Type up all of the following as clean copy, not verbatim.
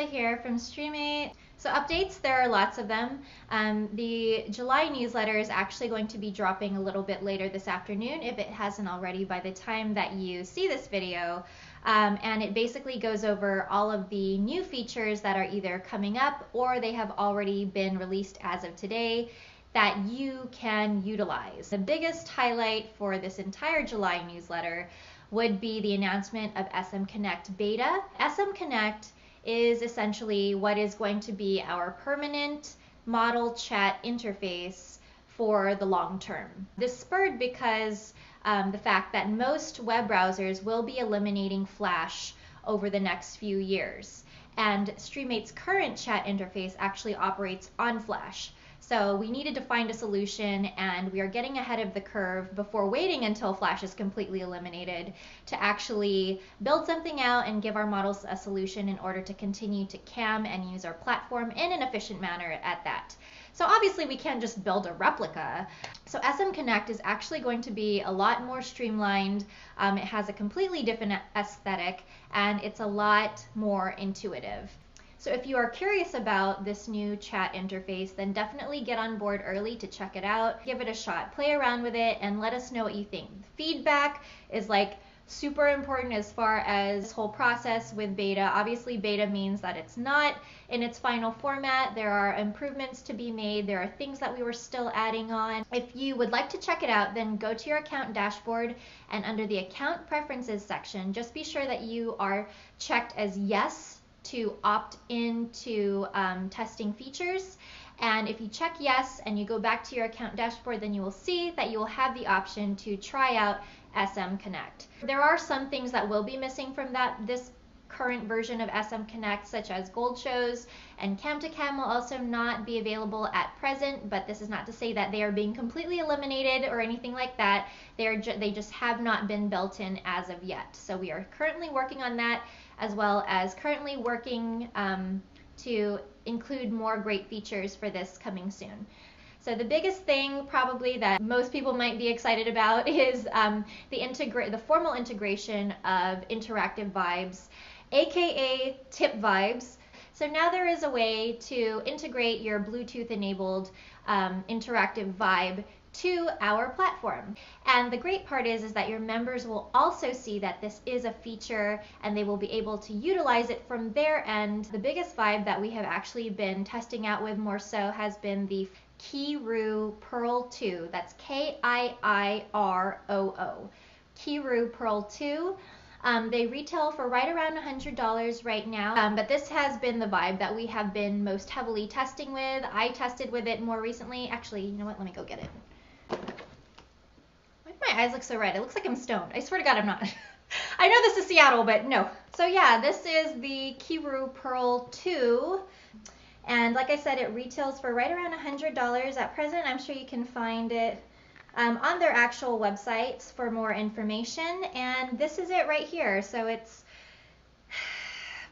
here from Streamate. So updates, there are lots of them. The July newsletter is actually going to be dropping a little bit later this afternoon, if it hasn't already by the time that you see this video. And it basically goes over all of the new features that are either coming up or they have already been released as of today that you can utilize. The biggest highlight for this entire July newsletter would be the announcement of SMCONNECT beta. SMCONNECT is essentially what is going to be our permanent model chat interface for the long term. This spurred because the fact that most web browsers will be eliminating Flash over the next few years. And Streamate's current chat interface actually operates on Flash. So we needed to find a solution, and we are getting ahead of the curve before waiting until Flash is completely eliminated to actually build something out and give our models a solution in order to continue to cam and use our platform in an efficient manner at that. So obviously we can't just build a replica. So SMCONNECT is actually going to be a lot more streamlined. It has a completely different aesthetic, and it's a lot more intuitive. So if you are curious about this new chat interface, then definitely get on board early to check it out. Give it a shot, play around with it, and let us know what you think. Feedback is like super important as far as this whole process with beta. Obviously beta means that it's not in its final format. There are improvements to be made. There are things that we were still adding on. If you would like to check it out, then go to your account dashboard, and under the account preferences section, just be sure that you are checked as yes to opt into testing features. And if you check yes and you go back to your account dashboard, then you will see that you will have the option to try out SMCONNECT. There are some things that will be missing from this current version of SMCONNECT, such as Gold Shows and Cam2Cam will also not be available at present, but this is not to say that they are being completely eliminated or anything like that. They just have not been built in as of yet. So we are currently working on that, as well as currently working to include more great features for this coming soon. So the biggest thing probably that most people might be excited about is the formal integration of interactive vibes, aka tip vibes. So now there is a way to integrate your Bluetooth enabled interactive vibe to our platform. And the great part is that your members will also see that this is a feature and they will be able to utilize it from their end. The biggest vibe that we have actually been testing out with more so has been the Kiru Pearl 2. That's K-I-I-R-O-O. Kiru Pearl 2. They retail for right around $100 right now, but this has been the vibe that we have been most heavily testing with. I tested with it more recently. Actually, you know what? Let me go get it. Why do my eyes look so red? It looks like I'm stoned. I swear to God, I'm not. I know this is Seattle, but no. So yeah, this is the Kiru Pearl 2. And like I said, it retails for right around $100 at present. I'm sure you can find it on their actual websites for more information. And this is it right here. So it's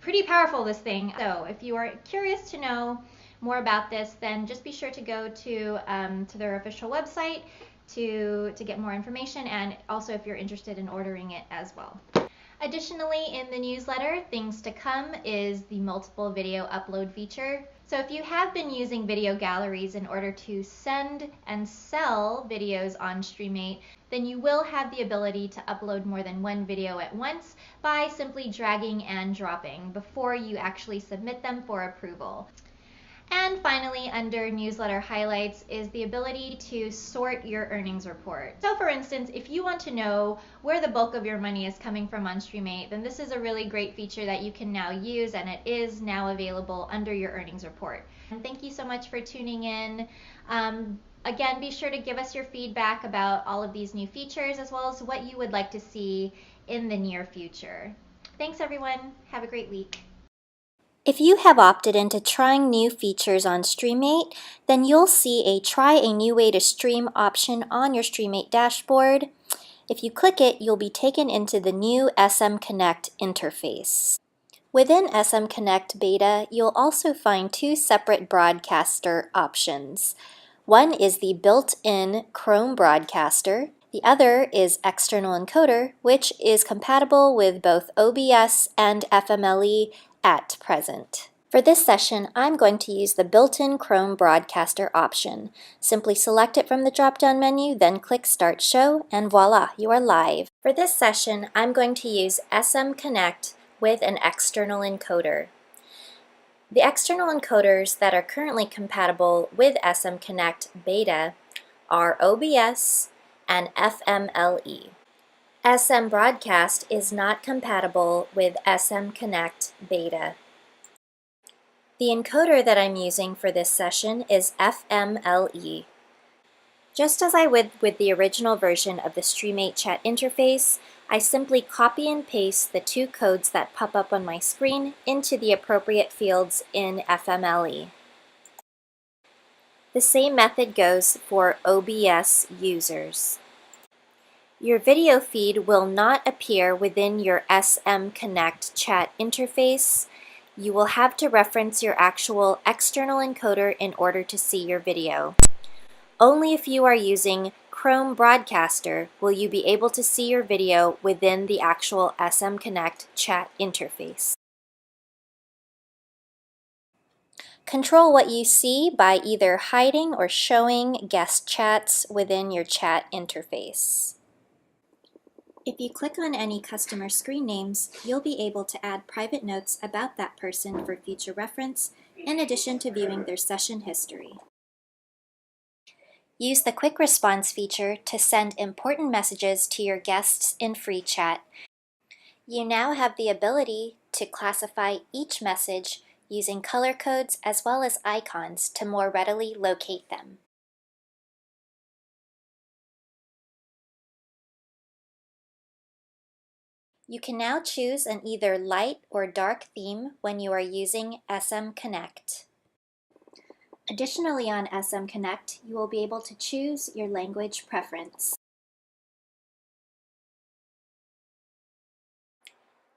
pretty powerful, this thing. So if you are curious to know more about this, then just be sure to go to their official website to get more information, and also if you're interested in ordering it as well. Additionally, in the newsletter, things to come is the multiple video upload feature. So if you have been using video galleries in order to send and sell videos on Streamate, then you will have the ability to upload more than one video at once by simply dragging and dropping before you actually submit them for approval. And finally, under newsletter highlights is the ability to sort your earnings report. So for instance, if you want to know where the bulk of your money is coming from on Streamate, then this is a really great feature that you can now use, and it is now available under your earnings report. And thank you so much for tuning in. Again, be sure to give us your feedback about all of these new features, as well as what you would like to see in the near future. Thanks everyone. Have a great week. If you have opted into trying new features on Streamate, then you'll see a Try a New Way to Stream option on your Streamate dashboard. If you click it, you'll be taken into the new SMCONNECT interface. Within SMCONNECT Beta, you'll also find two separate broadcaster options. One is the built-in Chrome broadcaster. The other is external encoder, which is compatible with both OBS and FMLE at present. For this session, I'm going to use the built-in Chrome Broadcaster option. Simply select it from the drop-down menu, then click Start Show, and voila, you are live. For this session, I'm going to use SMCONNECT with an external encoder. The external encoders that are currently compatible with SMCONNECT Beta are OBS and FMLE. SM Broadcast is not compatible with SMCONNECT Beta. The encoder that I'm using for this session is FMLE. Just as I would with the original version of the Streamate chat interface, I simply copy and paste the two codes that pop up on my screen into the appropriate fields in FMLE. The same method goes for OBS users. Your video feed will not appear within your SMCONNECT chat interface. You will have to reference your actual external encoder in order to see your video. Only if you are using Chrome Broadcaster will you be able to see your video within the actual SMCONNECT chat interface. Control what you see by either hiding or showing guest chats within your chat interface. If you click on any customer screen names, you'll be able to add private notes about that person for future reference, in addition to viewing their session history. Use the quick response feature to send important messages to your guests in free chat. You now have the ability to classify each message using color codes as well as icons to more readily locate them. You can now choose an either light or dark theme when you are using SMCONNECT. Additionally, on SMCONNECT, you will be able to choose your language preference.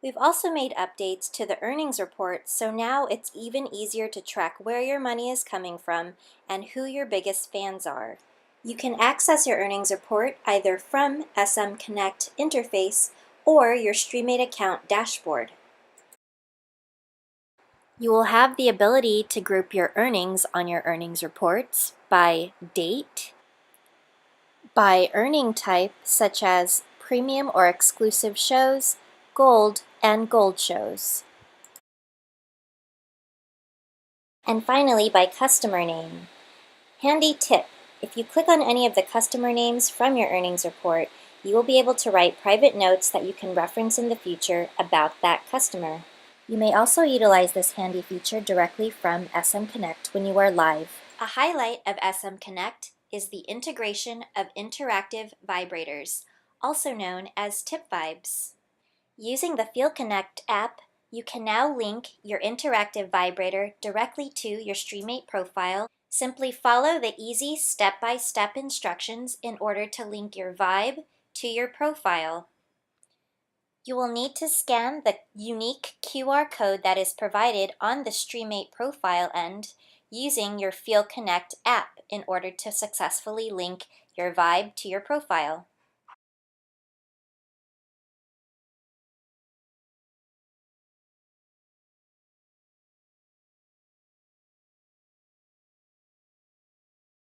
We've also made updates to the earnings report, so now it's even easier to track where your money is coming from and who your biggest fans are. You can access your earnings report either from SMCONNECT interface or your Streamate account dashboard. You will have the ability to group your earnings on your earnings reports by date, by earning type such as premium or exclusive shows, gold, and gold shows. And finally, by customer name. Handy tip: if you click on any of the customer names from your earnings report, you will be able to write private notes that you can reference in the future about that customer. You may also utilize this handy feature directly from SMCONNECT when you are live. A highlight of SMCONNECT is the integration of interactive vibrators, also known as tip vibes. Using the FieldConnect app, you can now link your interactive vibrator directly to your Streamate profile. Simply follow the easy step-by-step instructions in order to link your vibe to your profile. You will need to scan the unique QR code that is provided on the Streamate profile end using your FieldConnect app in order to successfully link your vibe to your profile.